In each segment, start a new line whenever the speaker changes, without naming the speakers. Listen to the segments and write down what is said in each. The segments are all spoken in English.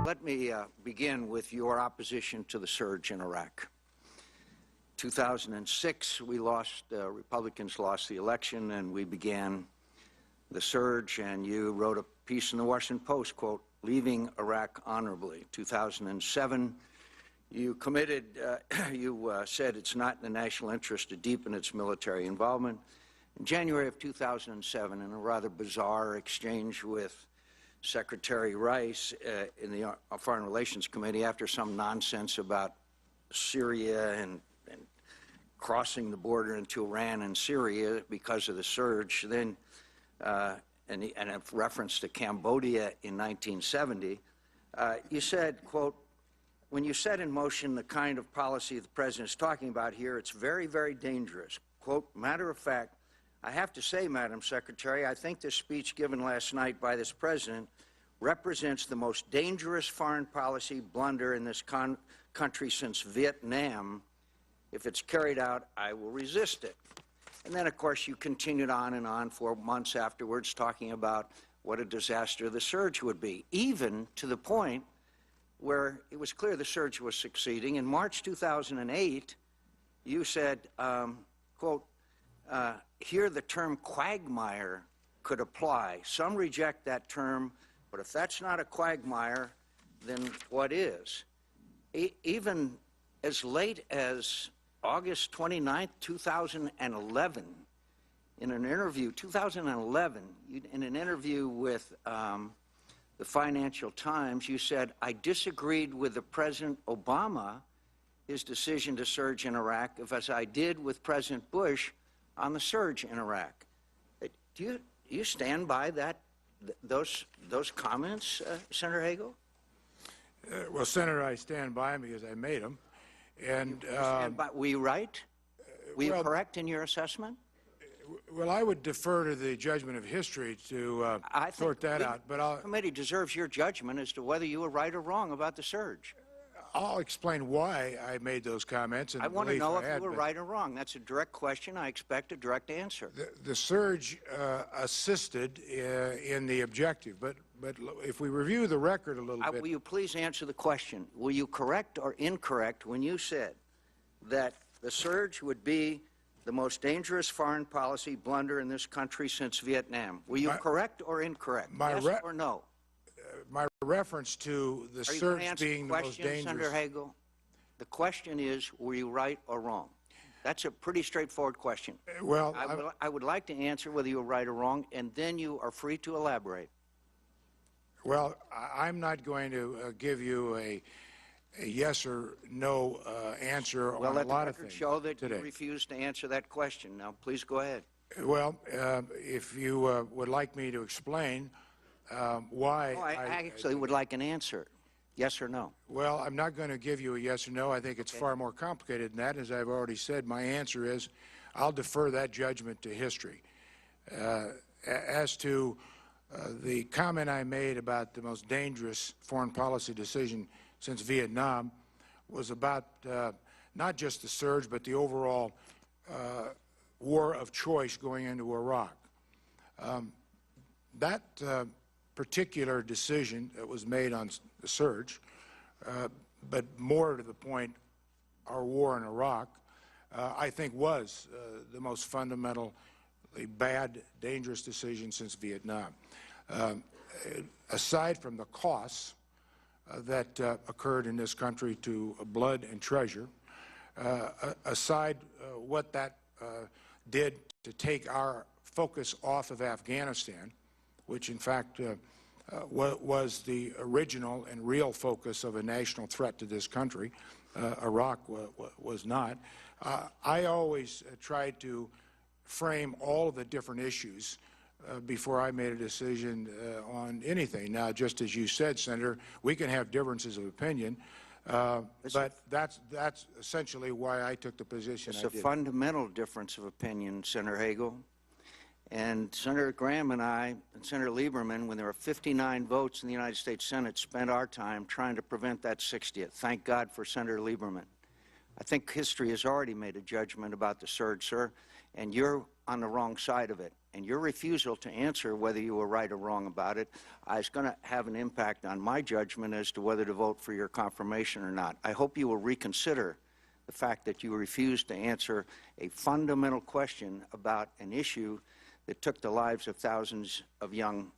Let me begin with your opposition to the surge in Iraq. 2006, we lost, Republicans lost the election, and we began the surge, and you wrote a piece in the Washington Post, quote, "Leaving Iraq honorably." 2007, you committed, you said it's not in the national interest to deepen its military involvement. In January of 2007, in a rather bizarre exchange with Secretary Rice in the Foreign Relations Committee, after some nonsense about Syria and crossing the border into Iran and Syria because of the surge, then and a reference to Cambodia in 1970, you said, quote, "When you set in motion the kind of policy the President is talking about here, it's very, very dangerous." Quote, "Matter of fact, I have to say, Madam Secretary, I think this speech given last night by this President represents the most dangerous foreign policy blunder in this country since Vietnam. If it's carried out, I will resist it." And then, of course, you continued on and on for months afterwards talking about what a disaster the surge would be, even to the point where it was clear the surge was succeeding. In March 2008, you said, quote, "Here the term quagmire could apply. Some reject that term, but if that's not a quagmire, then what is?" Even as late as August 29th, 2011, in an interview, 2011, in an interview with the Financial Times, you said, "I disagreed with the President Obama, his decision to surge in Iraq, as I did with President Bush on the surge in Iraq." Do you stand by those comments, Senator Hagel?
Well, Senator, I stand by them because I made them. And
were you right? Were you correct in your assessment?
Well, I would defer to the judgment of history to sort that out. But
the committee deserves your judgment as to whether you were right or wrong about the surge.
I'll explain why I made those comments. And
I want to know if you were right or wrong. That's a direct question. I expect a direct answer.
The surge assisted in the objective, but if we review the record a little bit.
Will you please answer the question? Were you correct or incorrect when you said that the surge would be the most dangerous foreign policy blunder in this country since Vietnam? Were you correct or incorrect? Yes or no?
My reference to the surge being the most dangerous.
Senator Hagel, the question is, were you right or wrong? That's a pretty straightforward question.
Well,
I would like to answer whether you were right or wrong, and then you are free to elaborate.
Well, I'm not going to give you a yes or no answer on a lot of things. Well, let the record
show that you refuse to answer that question. Now, please go ahead.
Well, if you would like me to explain why.
I actually would like an answer, yes or no.
Well, I'm not going to give you a yes or no. I think it's far more complicated than that. As I've already said, my answer is I'll defer that judgment to history. As to the comment I made about the most dangerous foreign policy decision since Vietnam was about not just the surge, but the overall war of choice going into Iraq. That particular decision that was made on the surge, but more to the point, our war in Iraq, I think was the most fundamentally bad, dangerous decision since Vietnam. Aside from the costs that occurred in this country to blood and treasure, aside what that did to take our focus off of Afghanistan, which in fact was the original and real focus of a national threat to this country. Iraq was not. I always tried to frame all of the different issues before I made a decision on anything. Now, just as you said, Senator, we can have differences of opinion, but that's essentially why I took the position I did.
It's a fundamental difference of opinion, Senator Hagel. And Senator Graham and I and Senator Lieberman, when there were 59 votes in the United States Senate, spent our time trying to prevent that 60th. Thank God for Senator Lieberman. I think history has already made a judgment about the surge, sir, and you're on the wrong side of it. And your refusal to answer whether you were right or wrong about it is going to have an impact on my judgment as to whether to vote for your confirmation or not. I hope you will reconsider the fact that you refused to answer a fundamental question about an issue that took the lives of thousands of young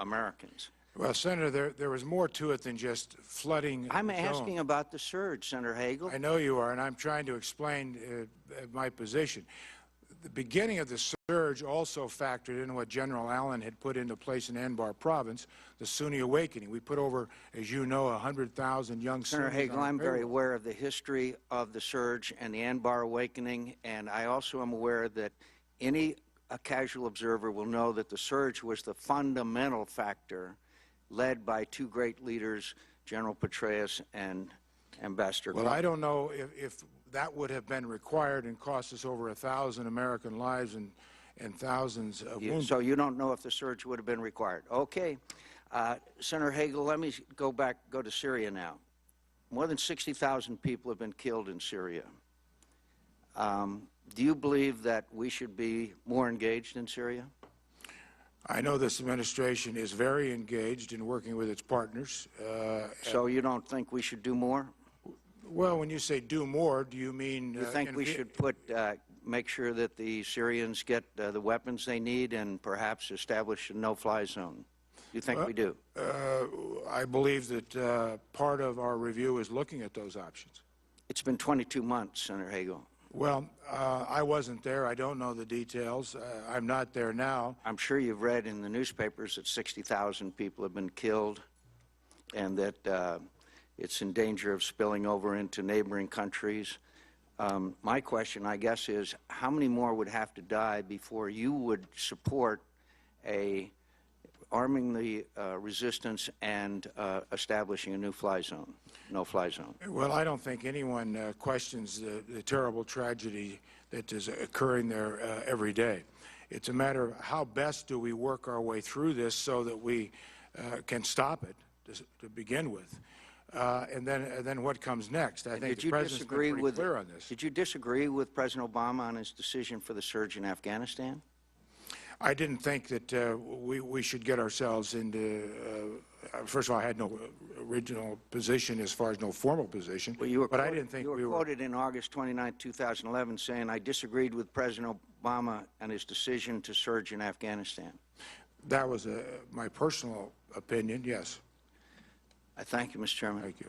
Americans.
Well, Senator, there was more to it than just flooding.
I'm asking about the surge, Senator Hagel.
I know you are, and I'm trying to explain my position. The beginning of the surge also factored in what General Allen had put into place in Anbar province, the Sunni awakening. We put over, as you know, 100,000 young
Senator
Sunnis
Hagel,
on
I'm
payroll.
very aware of the history of the surge and the Anbar awakening, and I also am aware that a casual observer will know that the surge was the fundamental factor led by two great leaders, General Petraeus and Ambassador
Well, I don't know if that would have been required and cost us over 1,000 American lives and thousands of wounded.
So you don't know if the surge would have been required. Okay. Senator Hagel, let me go to Syria now. More than 60,000 people have been killed in Syria. Do you believe that we should be more engaged in Syria?
I know this administration is very engaged in working with its partners.
So you don't think we should do more?
Well, when you say do more, do you mean...
You think we should make sure that the Syrians get the weapons they need and perhaps establish a no-fly zone? You think we do?
I believe that part of our review is looking at those options.
It's been 22 months, Senator Hagel.
Well, I wasn't there. I don't know the details. I'm not there now.
I'm sure you've read in the newspapers that 60,000 people have been killed and that it's in danger of spilling over into neighboring countries. My question, I guess, is how many more would have to die before you would support arming the resistance and establishing a no-fly zone?
Well, I don't think anyone questions the terrible tragedy that is occurring there every day. It's a matter of how best do we work our way through this so that we can stop it to begin with. And then what comes next? I think the President's been pretty clear on this.
Did you disagree with President Obama on his decision for the surge in Afghanistan?
I didn't think that we should get ourselves into, first of all, I had no original position as far as no formal position,
well,
but I didn't think we were...
You were quoted in August 29, 2011 saying, I disagreed with President Obama and his decision to surge in Afghanistan.
That was my personal opinion, yes.
I thank you, Mr. Chairman.
Thank you.